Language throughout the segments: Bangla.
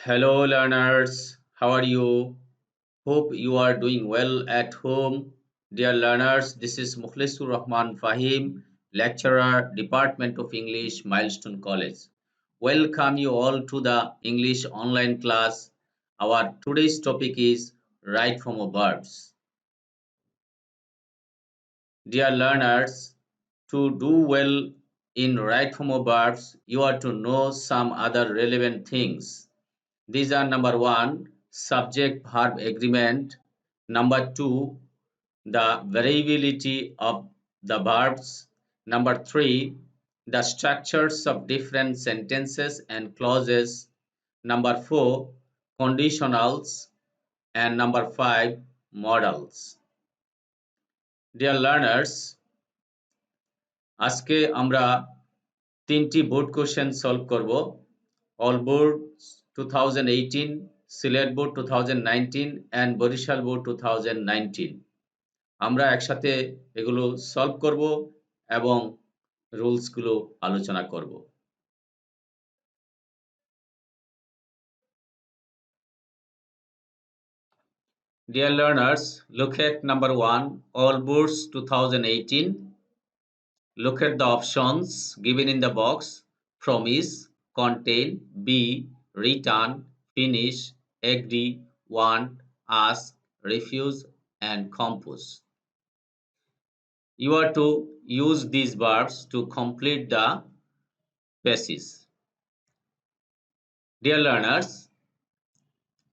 Hello, learners. How are you? Hope you are doing well at home. Dear learners, this is Mukhlisur Rahman Fahim, lecturer, Department of English, Milestone College. Welcome you all to the English online class. Our today's topic is right from verbs. Dear learners, to do well in right from verbs, you are to know some other relevant things. These are number one, subject verb agreement. Number two, the variability of the verbs. Number three, the structures of different sentences and clauses. Number four, conditionals. And number five, modals. Dear learners, আজকে আমরা তিনটি বোর্ড কোশ্চেন সলভ করব। All board 2018, Sylhet board 2019 and Barishal board 2019। আমরা একসাথে এগুলো সলভ করব এবং রুলসগুলো আলোচনা করব। Dear learners, look at number 1, all boards 2018. Look at the options given in the box: promise, contain, be, return, finish, agree, want, ask, refuse, and compose. You are to use these verbs to complete the passage. Dear learners,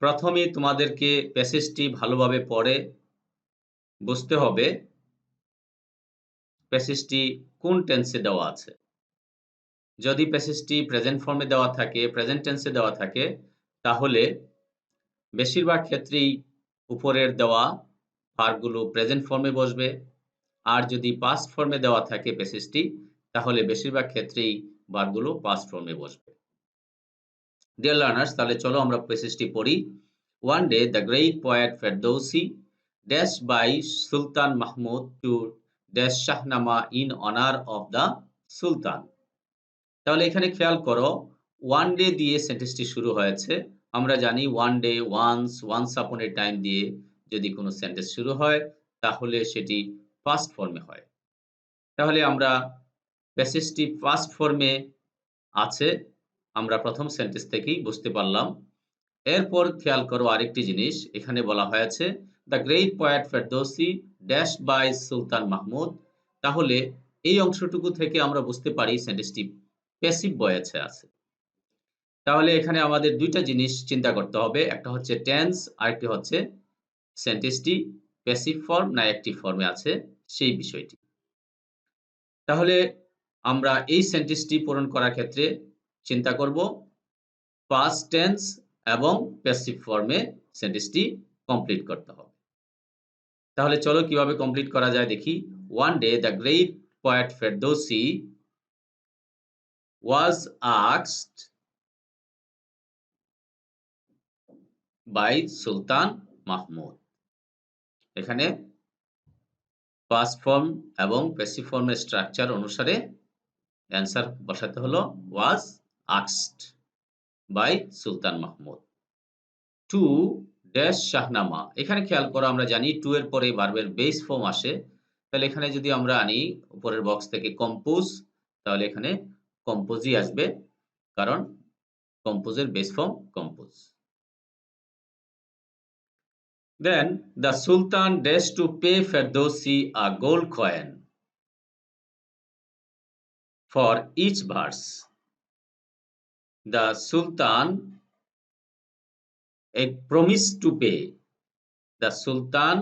প্রথমে তোমাদেরকে প্যাসেজটি ভালোভাবে পড়ে বুঝতে হবে প্যাসেজটি কোন টেন্সে দেওয়া আছে। যদি প্যাসেজটি প্রেজেন্ট ফর্মে দেওয়া থাকে, প্রেজেন্ট টেন্সে দেওয়া থাকে, তাহলে বেশিরভাগ ক্ষেত্রেই উপরের দেওয়া ভার্বগুলো প্রেজেন্ট ফর্মে বসবে। আর যদি পাস্ট ফর্মে দেওয়া থাকে প্যাসেজটি, তাহলে বেশিরভাগ ক্ষেত্রেই ভার্বগুলো পাস্ট ফর্মে বসবে। ডিয়ার লার্নার্স, তাহলে চলো আমরা প্যাসেজটি পড়ি। One day the great poet Ferdowsi dashed by Sultan Mahmud to dash Shahnama in honor of the Sultan. তাহলে এখানে খেয়াল করো, ওয়ান ডে দিয়ে সেন্টেন্সটি শুরু হয়েছে। আমরা জানি ওয়ান ডে, ওয়ান্স আপন এ টাইম দিয়ে যদি কোনো সেন্টেন্স শুরু হয় তাহলে সেটি পাস্ট ফর্মে হয়। তাহলে আমরা প্যাসেজটি পাস্ট ফর্মে আছে আমরা প্রথম সেন্টেন্স থেকেই বুঝতে পারলাম। এরপর খেয়াল করো আরেকটি জিনিস, এখানে বলা হয়েছে the great poet Ferdowsi dash by Sultan Mahmud. তাহলে এই অংশটুকু থেকে আমরা বুঝতে পারি সেন্টেন্সটি প্যাসিভ ভয়েসে আছে। তাহলে এখানে আমাদের দুইটা জিনিস চিন্তা করতে হবে, একটা হচ্ছে টেন্স, আরেকটি হচ্ছে সেন্টেন্সটি প্যাসিভ ফর্ম না অ্যাক্টিভ ফর্মে আছে সেই বিষয়টি। তাহলে আমরা এই সেন্টেন্সটি পূরণ করার ক্ষেত্রে চিন্তা করব পাস্ট টেন্স এবং প্যাসিভ ফর্মে সেন্টেন্সটি কমপ্লিট করতে হবে। তাহলে চলো কিভাবে কমপ্লিট করা যায় দেখি। One day the great poet Ferdowsi was asked by Sultan Mahmud. এখানে পাস্ট ফর্ম এবং প্যাসিভ ফর্মের স্ট্রাকচার অনুসারে অ্যান্সার বসাতে হলো was asked by Sultan Mahmud to dash Shahnameh. এখানে খেয়াল করো, আমরা জানি টু এর পরে ভার্বের বেস ফর্ম আসে। তাহলে এখানে যদি আমরা আনি উপরের বক্স থেকে কম্পোজ, তাহলে এখানে কম্পোজই আসবে, কারণ কম্পোজের base form compose. Then the Sultan dashed to pay Ferdowsi a gold coin for each verse. The Sultan promised to pay. The Sultan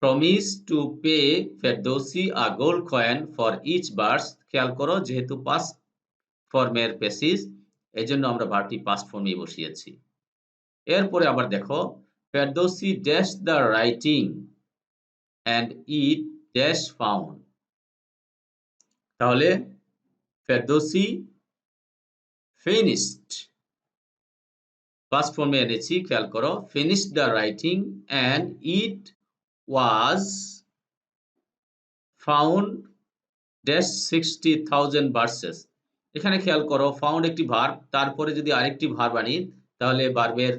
promised to pay Ferdowsi a gold coin for each verse. খেয়াল করো যেহেতু পাস্ট ফর্মের প্যাসিজ, এজন্য আমরা ভার্বটি পাস্ট ফর্মে বসিয়েছি। এরপরে আবার দেখো, Ferdousi dash the writing and it dash found। তাহলে ফেরদৌসি finished পাস্ট ফর্মে এনেছি, খেয়াল করো finished the writing and it was found dash 60,000 verses। এখানে খেয়াল করো ফাউন্ড একটি ভার্ব, তারপরে যদি আরেকটি ভার্ব আনি তাহলে ভার্বের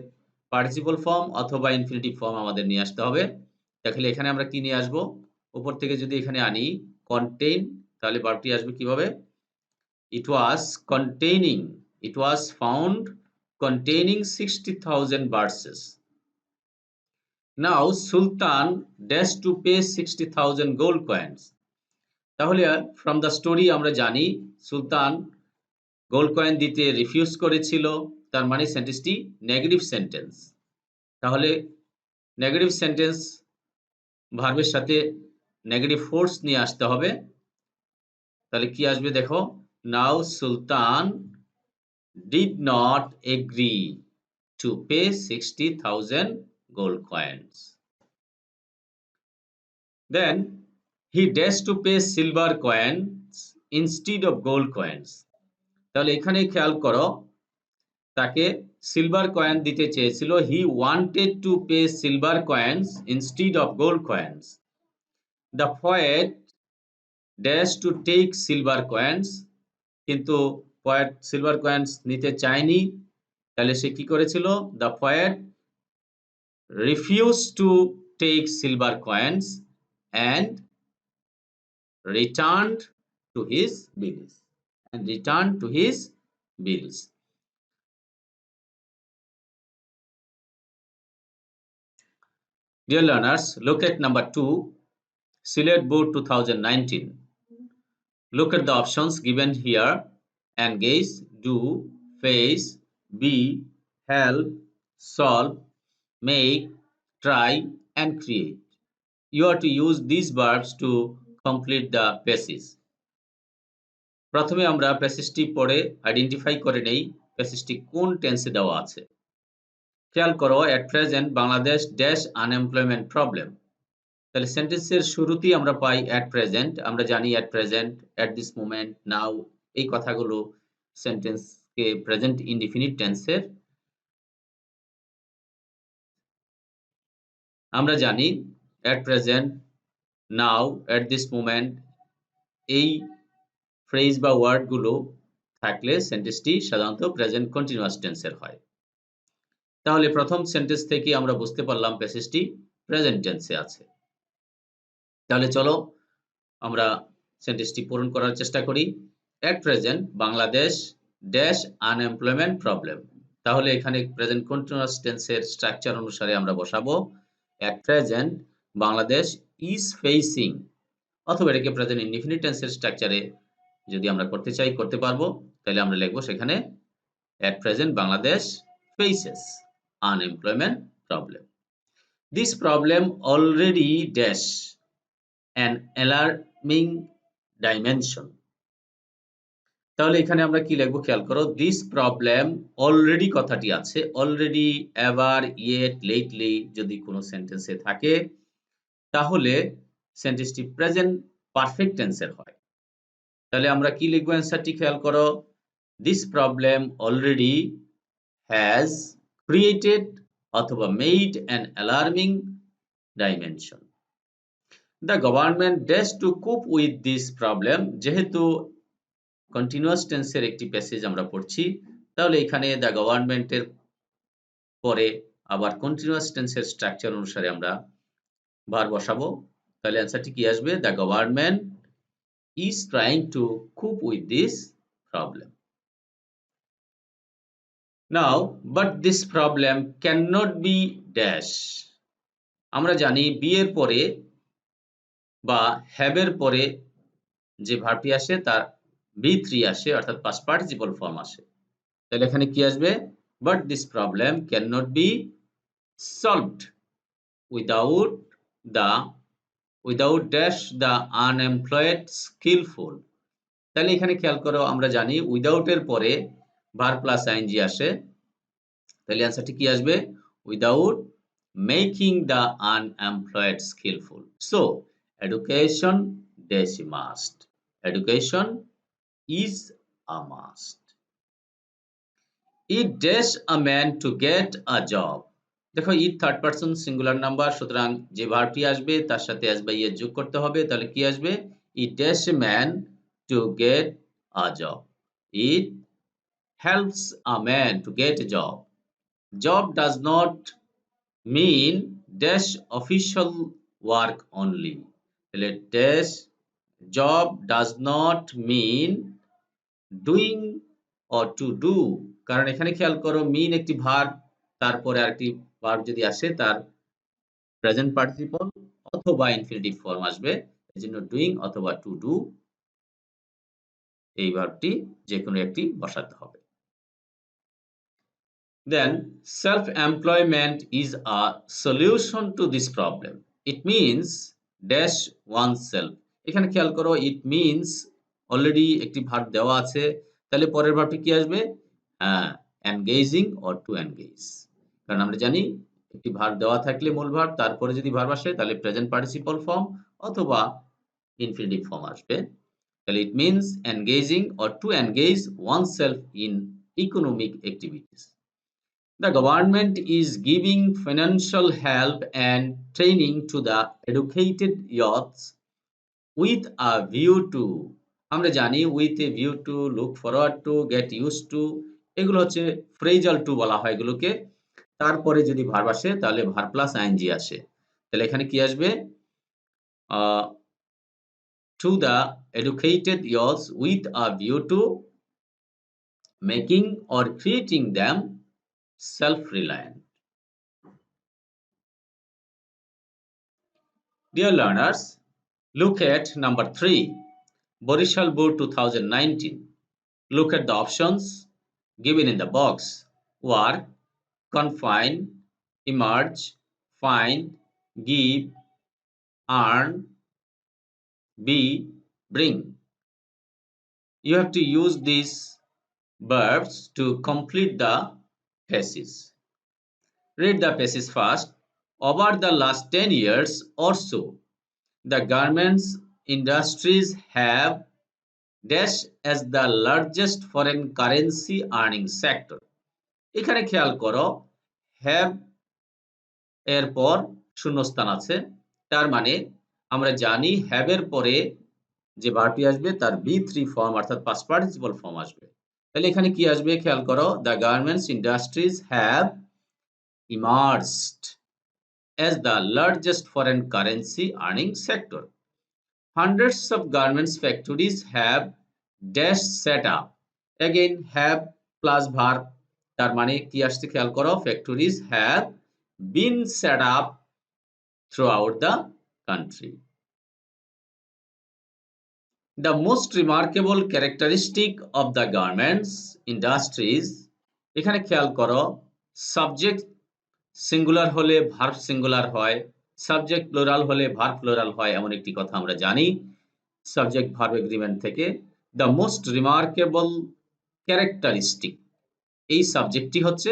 পার্টিসিপল ফর্ম অথবা ইনফিনিটিভ ফর্ম আমাদের নিয়ে আসতে হবে। তাহলে এখানে আমরা কি নিয়ে আসব? উপর থেকে যদি এখানে আনি contain, তাহলে ভার্বটি আসবে কিভাবে? It was found containing 60,000 verses. Now Sultan dashed to pay 60,000 gold coins. তাহলে from the story আমরা জানি সুলতান গোল্ড কয়েন দিতে রিফিউজ করেছিল, তার মানে সেন্টেন্সটি নেগেটিভ সেন্টেন্স। তাহলে নেগেটিভ সেন্টেন্স ভার্বের সাথে নেগেটিভ ফোর্স নিয়ে আসতে হবে। তাহলে কি আসবে দেখো, now Sultan did not agree to pay 60,000 gold coins. Then he dashed to pay silver coins instead of gold coins. তাহলে এখানে খেয়াল করো, তাকে সিলভার কয়েন দিতে চেয়েছিল। He wanted to pay silver coins instead of gold coins. The poet dash to take silver coins, কিন্তু পয়েট সিলভার কয়েন্স নিতে চায়নি। তাহলে সে কি করেছিল? The poet refuse to take silver coins and returned to his bills. Dear learners, look at number 2, Sylhet Board 2019. Look at the options given here: engage, do, face, be, help, solve, make, try, and create. You are to use these verbs to complete the passage. প্রথমে আমরা প্যাসেজটি পড়ে আইডেন্টিফাই করে নেই প্যাসেজটি কোন টেন্সে দেওয়া আছে। খেয়াল করো, at present Bangladesh dash unemployment problem. তাহলে সেন্টেন্সের শুরুতেই আমরা পাই অ্যাট প্রেজেন্ট। আমরা জানি at present, at this moment, now, এই কথাগুলো সেন্টেন্সকে প্রেজেন্ট ইনডিফিনিট টেন্সের। আমরা জানি at present, now, at this moment, এই ফ্রেজ বা ওয়ার্ডগুলো থাকলে সেন্টেন্সটি সাধারণত প্রেজেন্ট কন্টিনিউয়াস টেন্সের হয়। তাহলে প্রথম সেন্টেন্স থেকে আমরা বুঝতে পারলাম প্যাসেজটি প্রেজেন্ট টেন্সে আছে। তাহলে চলো আমরা সেন্টেন্সটি পূরণ করার চেষ্টা করি। এট present Bangladesh dash unemployment problem. তাহলে এখানে প্রেজেন্ট কন্টিনিউয়াস টেন্সের স্ট্রাকচার অনুসারে আমরা বসাবো এট প্রেজেন্ট বাংলাদেশ ইজ ফেসিং, অথবা এটাকে প্রেজেন্ট ইনডিফিনিট টেন্সের স্ট্রাকচারে যদি আমরা করতে চাই করতে পারবো। তাহলে আমরা লিখবো সেখানে এট present Bangladesh faces unemployment problem. This problem already dash an alarming dimension. তাহলে এখানে আমরা কি লিখবো খেয়াল করো, this problem already কথাটি আছে, already, ever, yet, lately যদি কোনো সেন্টেন্সে থাকে তাহলে সেন্টেন্সটি প্রেজেন্ট পারফেক্ট টেন্সের হয়। তাহলে আমরা কি লিখবো অ্যান্সারটি খেয়াল করো, this problem already has created অথবা made an alarming dimension. The government dash to cope with this problem. যেহেতু কন্টিনিউয়াস টেন্সের একটি প্যাসেজ আমরা পড়ছি, তাহলে এখানে দ্য গভর্নমেন্টের পরে আবার কন্টিনিউয়াস টেন্সের স্ট্রাকচার অনুসারে আমরা ভার্ব বসাবো। তাহলে অ্যান্সারটি কি আসবে, the government is trying to coop with this problem. Now, but this problem cannot be dash. আমরা জানি be এর পরে বা have এর পরে যে ভার্বটি আসে তার be3 আসে, অর্থাৎ past participle form আসে। তাহলে এখানে কি আসবে, but this problem cannot be solved without dash the unemployed skillful. তাহলে এখানে খেয়াল করো, আমরা জানি উইদাউট এর পরে ভার্ব প্লাস আইএনজি আসে। তাহলে অ্যান্সারটি কি আসবে, without making the unemployed skillful. So education dash must. Education is a must. It dash a man to get a job. দেখো it third person singular number, সুতরাং যে ভার্বটি আসবে তার সাথে as by এর যোগ করতে হবে। তাহলে কি আসবে, it dash a man to get a job. It helps a man to get a job. job does not mean dash official work only, তাহলে dash job does not mean doing or to do, কারণ এখানে খেয়াল করো mean একটি ভার্ব, তারপরে আরেকটি ভার্ব যদি আসে তার প্রেজেন্ট পার্টিসিপল অথবা ইনফিনিটিভ ফর্ম আসবে, এজন্য ডুইং অথবা টু ডু এই ভার্বটি যেকোনো একটি বসাতে হবে। Then self-employment is a solution to this problem. It means dash oneself. এখানে খেয়াল করো it means অলরেডি একটি ভার্ব দেওয়া আছে, তাহলে পরের ভার্বটি কি আসবে? হ্যাঁ, engaging or to engage, কারণ আমরা জানি একটি ভার্ব দেওয়া থাকলে মূল ভার্ব তারপরে যদি ভার্ব আসে তাহলে প্রেজেন্ট পার্টিসিপল ফর্ম অথবা ইনফিনিটিভ ফর্ম আসবে। তাহলে it means engaging or to engage oneself in economic activities. The government is giving financial help and training to the educated youths with a view to, আমরা জানি with a view to, look forward to, get used to, এগুলো হচ্ছে phrasal to বলা হয় এগুলোকে। তারপরে যদি ভার্ব আসে তাহলে ভার্ব প্লাস আইএনজি আসে। তাহলে এখানে কি আসবে? To the educated youths with a view to making or creating them self-reliant. Dear learners, look at number 3, Borishal Board 2019. Look at the options given in the box. Work, confine, emerge, find, give, earn, be, bring. You have to use these verbs to complete the passage. Read the passage first. Over the last 10 years or so, the garments industries have dash as the largest foreign currency earning sector. এখানে খেয়াল করো have এর পর শূন্যস্থান আছে, তার মানে আমরা জানি have এর পরে যে ভার্বটি আসবে তার B3 ফর্ম অর্থাৎ past participle ফর্ম আসবে। তাহলে এখানে কি আসবে খেয়াল করো, the garments industries have emerged as the largest foreign currency earning sector. Hundreds of garments factories have dash set up. Again have plus verb, তার মানে কি আসছে খেয়াল করো, factories have been set up throughout the country. The most remarkable characteristic of the garments industries, এখানে খেয়াল করো সাবজেক্ট সিঙ্গুলার হলে ভার্ব সিঙ্গুলার হয়, সাবজেক্ট প্লুরাল হলে ভার্ব প্লুরাল হয়, এমন একটি কথা আমরা জানি সাবজেক্ট ভার্ব এগ্রিমেন্ট থেকে। দ্য মোস্ট রিমার্কেবল ক্যারেক্টারিস্টিক, এই সাবজেক্টটি হচ্ছে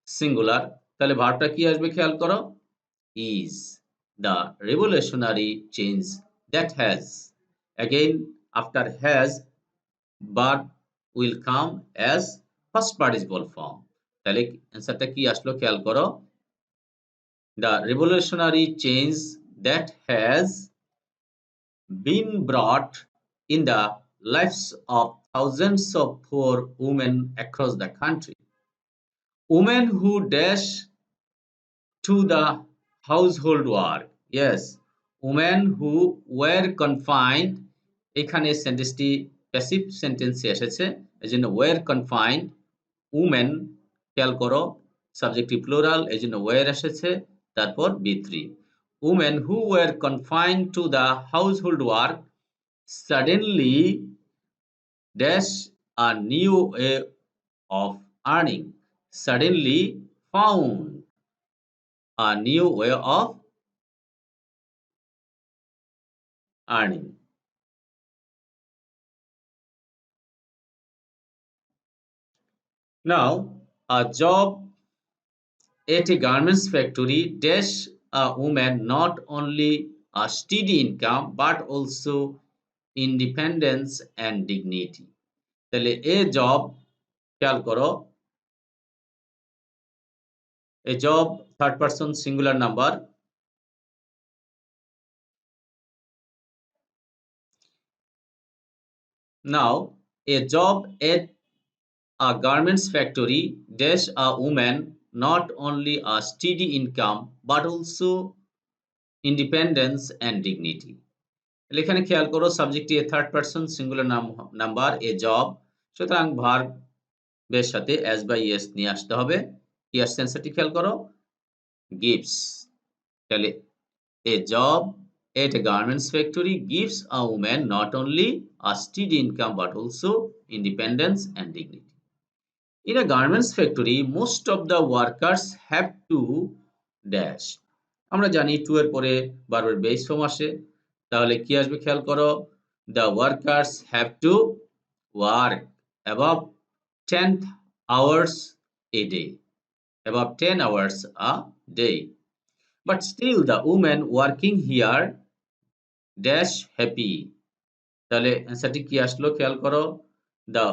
সিঙ্গুলার, তাহলে ভার্বটা কি আসবে খেয়াল করো, is the revolutionary change that has, again after has verb will come as first participle form, তাহলে অ্যান্সারটা কি আসলো খেয়াল করো, the revolutionary change that has been brought in the lives of thousands of poor women across the country. Women who dash to the household work. Yes, women who were confined, এখানে সেন্টেন্সটি প্যাসিভ সেন্টেন্সে এসেছে, এজন্য were confined, women খেয়াল করো সাবজেক্টটি প্লুরাল এজন্য were এসেছে, তারপর B3. Women who were confined to the household work suddenly dash a new way of earning, suddenly found a new way of earning. Now, a job at a garments factory dash a woman not only a steady income but also independence and dignity. তাহলে এ জব খেয়াল করো, এ job third person singular number, now a job at a garments factory dash a woman not only a steady income but also independence and dignity. এখানে খেয়াল করো সাবজেক্টটি এ থার্ড পারসন সিঙ্গুলার নাম্বার এ জব, সুতরাং ভার্বের সাথে অ্যাজ বা ইয়েস নিয়ে আসতে হবে। কি আসছে অ্যান্সারটি খেয়াল করো, গিভস। তাহলে এ job at a garments factory gives a woman not only a steady income but also independence and dignity. In a garments factory, most of the workers have to dash. আমরা জানি টু এর পরে বারবার বেস ফর্ম আসে, তাহলে কি আসবে খেয়াল করো, the workers have to work above 10 hours a day, above 10 hours a day. But still the women working here dash happy. তাহলে অ্যান্সারটি কি আসলো খেয়াল করো, the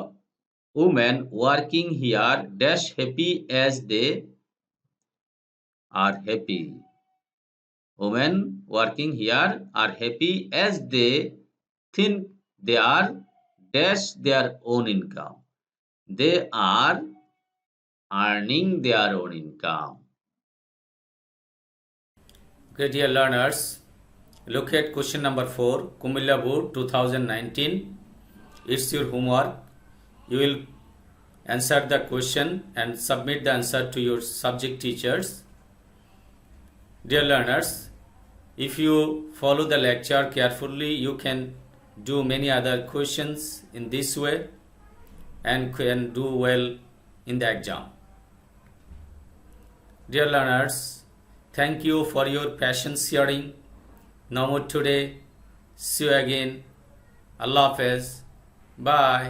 women working here dash happy as they are happy. Women working here are happy as they think they are dash their own income. They are earning their own income. Okay, dear learners, look at question number 4, Kumilla Board 2019. It's your homework. You will answer the question and submit the answer to your subject teachers. Dear learners, if you follow the lecture carefully, you can do many other questions in this way and can do well in the exam. Dear learners, thank you for your patience sharing. No more today. See you again. Allah Hafiz. Bye.